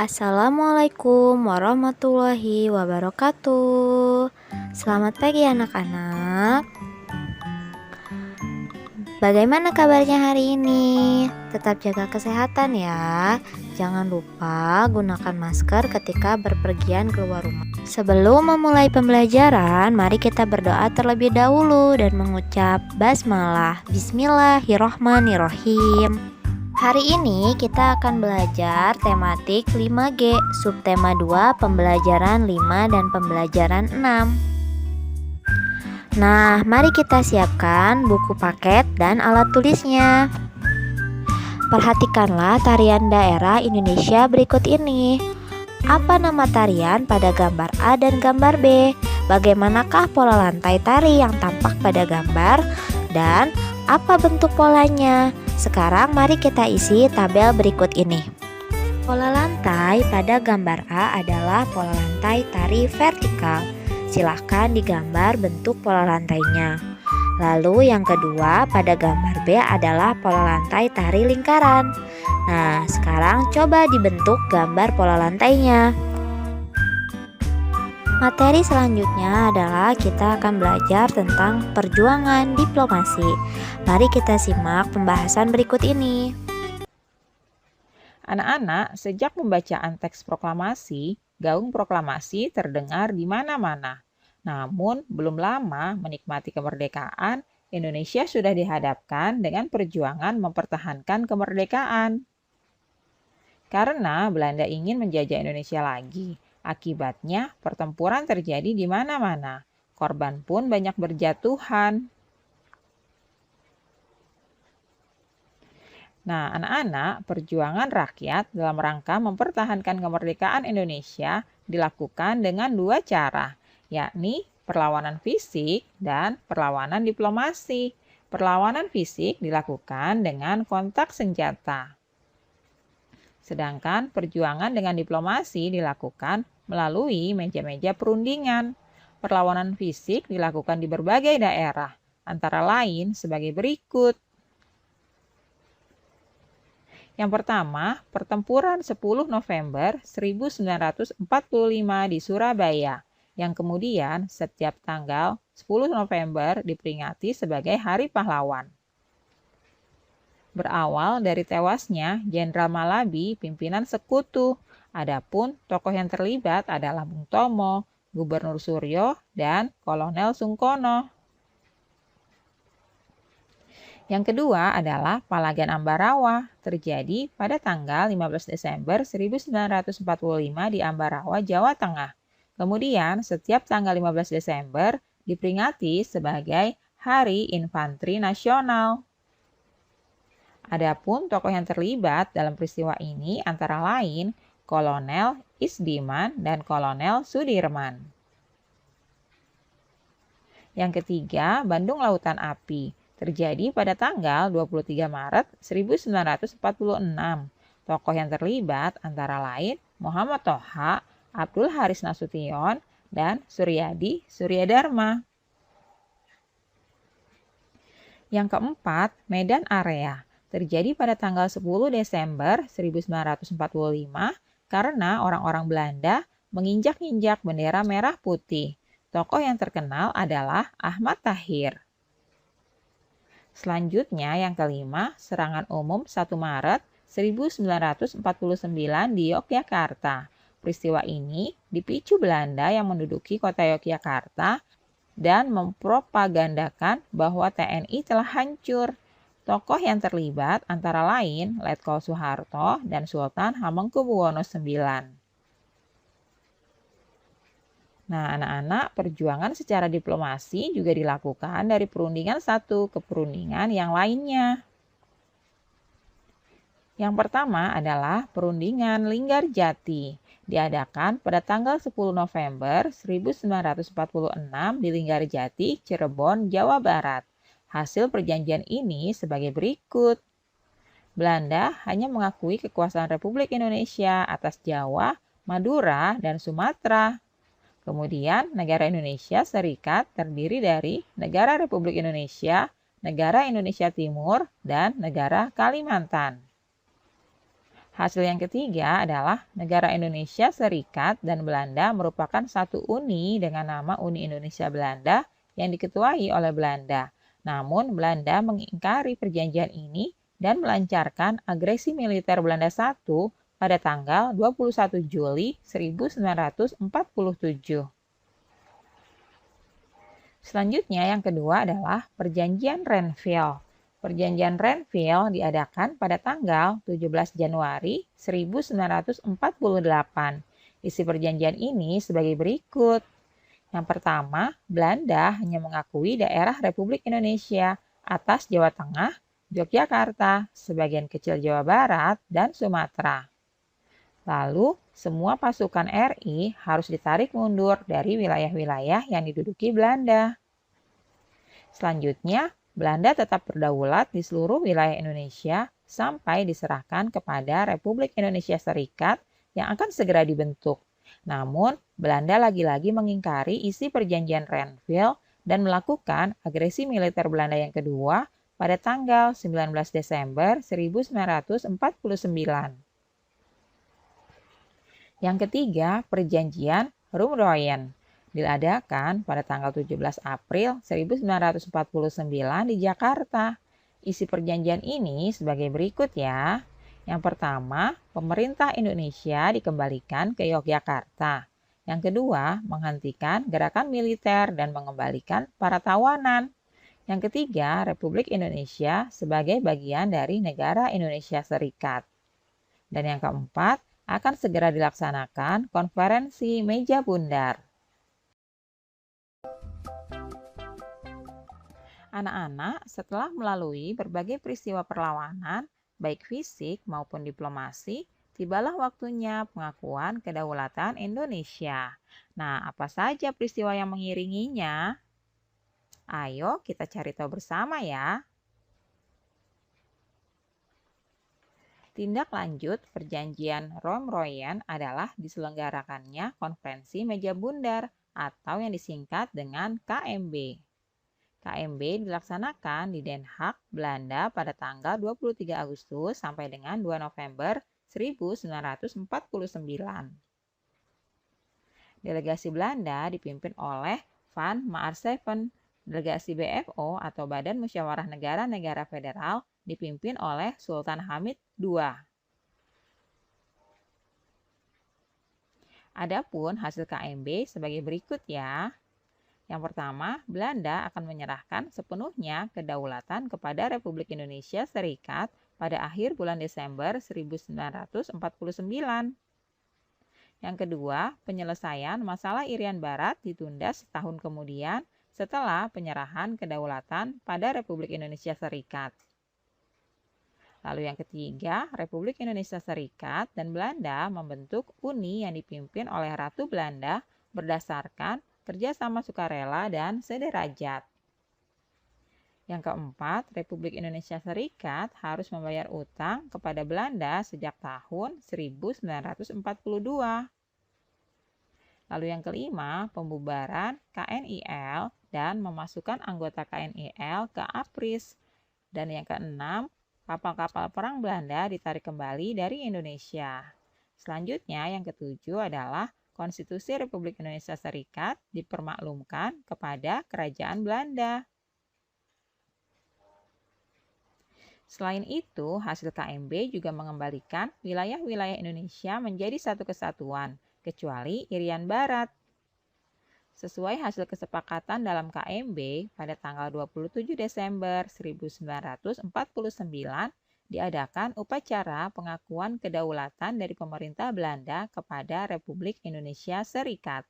Assalamualaikum warahmatullahi wabarakatuh. Selamat pagi anak-anak. Bagaimana kabarnya hari ini? Tetap jaga kesehatan ya. Jangan lupa gunakan masker ketika berpergian keluar rumah. Sebelum memulai pembelajaran, mari kita berdoa terlebih dahulu dan mengucap basmalah. Bismillahirrohmanirrohim. Hari ini kita akan belajar tematik 5G, subtema 2, pembelajaran 5 dan pembelajaran 6. Nah, mari kita siapkan buku paket dan alat tulisnya. Perhatikanlah tarian daerah Indonesia berikut ini. Apa nama tarian pada gambar A dan gambar B? Bagaimanakah pola lantai tari yang tampak pada gambar? Dan apa bentuk polanya? Sekarang mari kita isi tabel berikut ini. Pola lantai pada gambar A adalah pola lantai tari vertikal. Silahkan digambar bentuk pola lantainya. Lalu yang kedua pada gambar B adalah pola lantai tari lingkaran. Nah, sekarang coba dibentuk gambar pola lantainya. Materi selanjutnya adalah kita akan belajar tentang perjuangan diplomasi. Mari kita simak pembahasan berikut ini. Anak-anak, sejak pembacaan teks proklamasi, gaung proklamasi terdengar di mana-mana. Namun, belum lama menikmati kemerdekaan, Indonesia sudah dihadapkan dengan perjuangan mempertahankan kemerdekaan. Karena Belanda ingin menjajah Indonesia lagi, akibatnya pertempuran terjadi di mana-mana. Korban pun banyak berjatuhan. Nah, anak-anak, perjuangan rakyat dalam rangka mempertahankan kemerdekaan Indonesia dilakukan dengan dua cara, yakni perlawanan fisik dan perlawanan diplomasi. Perlawanan fisik dilakukan dengan kontak senjata. Sedangkan perjuangan dengan diplomasi dilakukan melalui meja-meja perundingan. Perlawanan fisik dilakukan di berbagai daerah, antara lain sebagai berikut. Yang pertama, pertempuran 10 November 1945 di Surabaya, yang kemudian setiap tanggal 10 November diperingati sebagai Hari Pahlawan. Berawal dari tewasnya Jenderal Malabi, pimpinan Sekutu. Adapun tokoh yang terlibat adalah Bung Tomo, Gubernur Suryo, dan Kolonel Sungkono. Yang kedua adalah Palagan Ambarawa, terjadi pada tanggal 15 Desember 1945 di Ambarawa, Jawa Tengah. Kemudian, setiap tanggal 15 Desember diperingati sebagai Hari Infanteri Nasional. Adapun tokoh yang terlibat dalam peristiwa ini antara lain Kolonel Isdiman dan Kolonel Sudirman. Yang ketiga, Bandung Lautan Api, terjadi pada tanggal 23 Maret 1946. Tokoh yang terlibat antara lain Muhammad Toha, Abdul Haris Nasution, dan Suryadi Suryadharma. Yang keempat, Medan Area, terjadi pada tanggal 10 Desember 1945 karena orang-orang Belanda menginjak-injak bendera merah putih. Tokoh yang terkenal adalah Ahmad Tahir. Selanjutnya yang kelima, serangan umum 1 Maret 1949 di Yogyakarta. Peristiwa ini dipicu Belanda yang menduduki kota Yogyakarta dan mempropagandakan bahwa TNI telah hancur. Tokoh yang terlibat antara lain Letkol Soeharto dan Sultan Hamengkubuwono IX. Nah, anak-anak, perjuangan secara diplomasi juga dilakukan dari perundingan satu ke perundingan yang lainnya. Yang pertama adalah perundingan Linggarjati, diadakan pada tanggal 10 November 1946 di Linggarjati, Cirebon, Jawa Barat. Hasil perjanjian ini sebagai berikut. Belanda hanya mengakui kekuasaan Republik Indonesia atas Jawa, Madura, dan Sumatera. Kemudian, negara Indonesia Serikat terdiri dari Negara Republik Indonesia, Negara Indonesia Timur, dan Negara Kalimantan. Hasil yang ketiga adalah negara Indonesia Serikat dan Belanda merupakan satu uni dengan nama Uni Indonesia Belanda yang diketuai oleh Belanda. Namun Belanda mengingkari perjanjian ini dan melancarkan agresi militer Belanda I pada tanggal 21 Juli 1947. Selanjutnya yang kedua adalah Perjanjian Renville. Perjanjian Renville diadakan pada tanggal 17 Januari 1948. Isi perjanjian ini sebagai berikut. Yang pertama, Belanda hanya mengakui daerah Republik Indonesia atas Jawa Tengah, Yogyakarta, sebagian kecil Jawa Barat, dan Sumatera. Lalu, semua pasukan RI harus ditarik mundur dari wilayah-wilayah yang diduduki Belanda. Selanjutnya, Belanda tetap berdaulat di seluruh wilayah Indonesia sampai diserahkan kepada Republik Indonesia Serikat yang akan segera dibentuk. Namun, Belanda lagi-lagi mengingkari isi perjanjian Renville dan melakukan agresi militer Belanda yang kedua pada tanggal 19 Desember 1949. Yang ketiga, Perjanjian Rumroyen diadakan pada tanggal 17 April 1949 di Jakarta. Isi perjanjian ini sebagai berikut ya. Yang pertama, pemerintah Indonesia dikembalikan ke Yogyakarta. Yang kedua, menghentikan gerakan militer dan mengembalikan para tawanan. Yang ketiga, Republik Indonesia sebagai bagian dari negara Indonesia Serikat. Dan yang keempat, akan segera dilaksanakan konferensi meja bundar. Anak-anak setelah melalui berbagai peristiwa perlawanan, baik fisik maupun diplomasi, tibalah waktunya pengakuan kedaulatan Indonesia. Nah, apa saja peristiwa yang mengiringinya? Ayo kita cari tahu bersama ya. Tindak lanjut Perjanjian Rumroyen adalah diselenggarakannya Konferensi Meja Bundar atau yang disingkat dengan KMB. KMB dilaksanakan di Den Haag, Belanda pada tanggal 23 Agustus sampai dengan 2 November 1949. Delegasi Belanda dipimpin oleh Van Maarseveen. Delegasi BFO atau Badan Musyawarah Negara-Negara Federal dipimpin oleh Sultan Hamid II. Adapun hasil KMB sebagai berikut ya. Yang pertama, Belanda akan menyerahkan sepenuhnya kedaulatan kepada Republik Indonesia Serikat pada akhir bulan Desember 1949. Yang kedua, penyelesaian masalah Irian Barat ditunda setahun kemudian setelah penyerahan kedaulatan pada Republik Indonesia Serikat. Lalu yang ketiga, Republik Indonesia Serikat dan Belanda membentuk uni yang dipimpin oleh Ratu Belanda berdasarkan kerjasama sukarela dan sederajat. Yang keempat, Republik Indonesia Serikat harus membayar utang kepada Belanda sejak tahun 1942. Lalu yang kelima, pembubaran KNIL dan memasukkan anggota KNIL ke APRIS. Dan yang keenam, kapal-kapal perang Belanda ditarik kembali dari Indonesia. Selanjutnya, yang ketujuh adalah Konstitusi Republik Indonesia Serikat dipermaklumkan kepada Kerajaan Belanda. Selain itu, hasil KMB juga mengembalikan wilayah-wilayah Indonesia menjadi satu kesatuan, kecuali Irian Barat. Sesuai hasil kesepakatan dalam KMB, pada tanggal 27 Desember 1949, diadakan upacara pengakuan kedaulatan dari pemerintah Belanda kepada Republik Indonesia Serikat.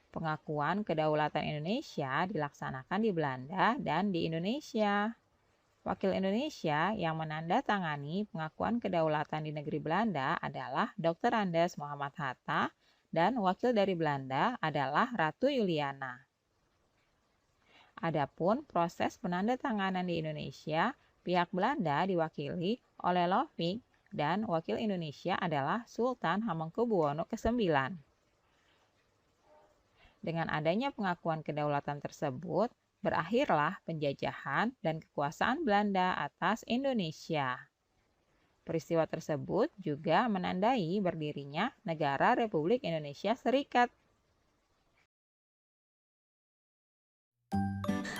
Pengakuan kedaulatan Indonesia dilaksanakan di Belanda dan di Indonesia. Wakil Indonesia yang menandatangani pengakuan kedaulatan di negeri Belanda adalah Dr. Andes Muhammad Hatta dan wakil dari Belanda adalah Ratu Juliana. Adapun proses penandatanganan di Indonesia, pihak Belanda diwakili oleh Loving dan wakil Indonesia adalah Sultan Hamengkubuwono ke-9. Dengan adanya pengakuan kedaulatan tersebut, berakhirlah penjajahan dan kekuasaan Belanda atas Indonesia. Peristiwa tersebut juga menandai berdirinya Negara Republik Indonesia Serikat.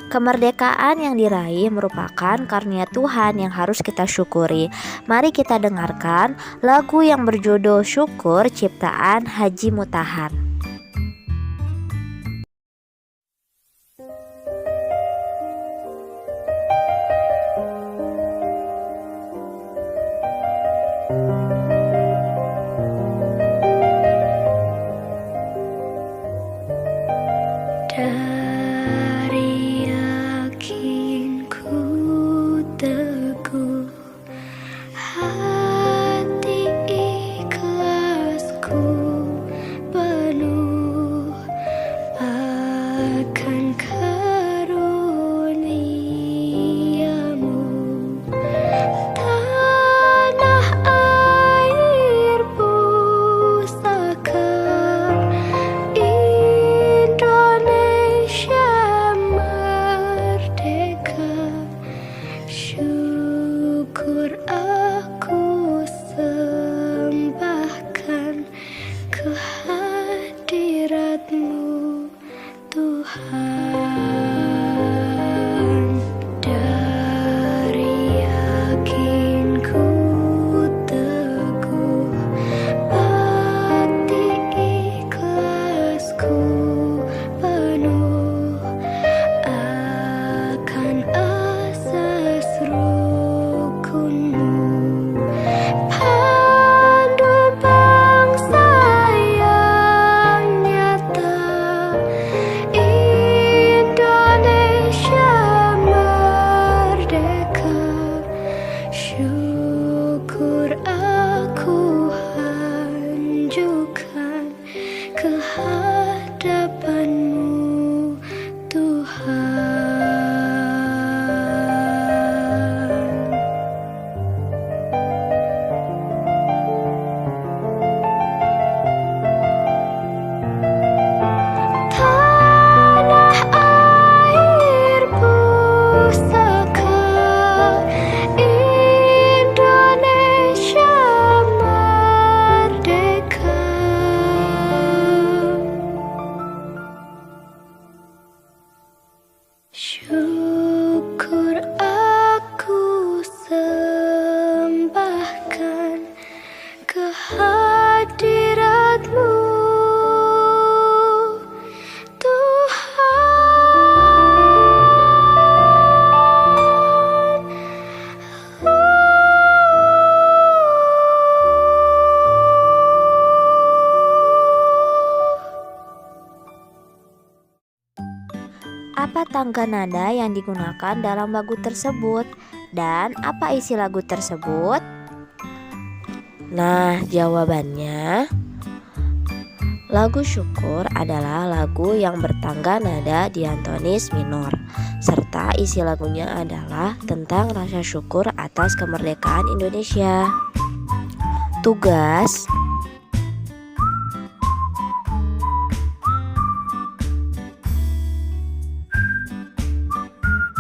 Kemerdekaan yang diraih merupakan karunia Tuhan yang harus kita syukuri. Mari kita dengarkan lagu yang berjudul Syukur ciptaan Haji Mutahar. Syukur aku sembahkan kehadirat-Mu, Tuhan. Apa tangga nada yang digunakan dalam lagu tersebut? Dan apa isi lagu tersebut? Nah, jawabannya lagu Syukur adalah lagu yang bertangga nada diatonis minor, serta isi lagunya adalah tentang rasa syukur atas kemerdekaan Indonesia. Tugas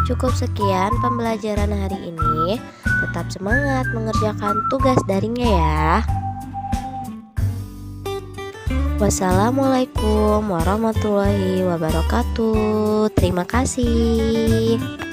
cukup sekian pembelajaran hari ini. Tetap semangat mengerjakan tugas daringnya ya. Wassalamualaikum warahmatullahi wabarakatuh. Terima kasih.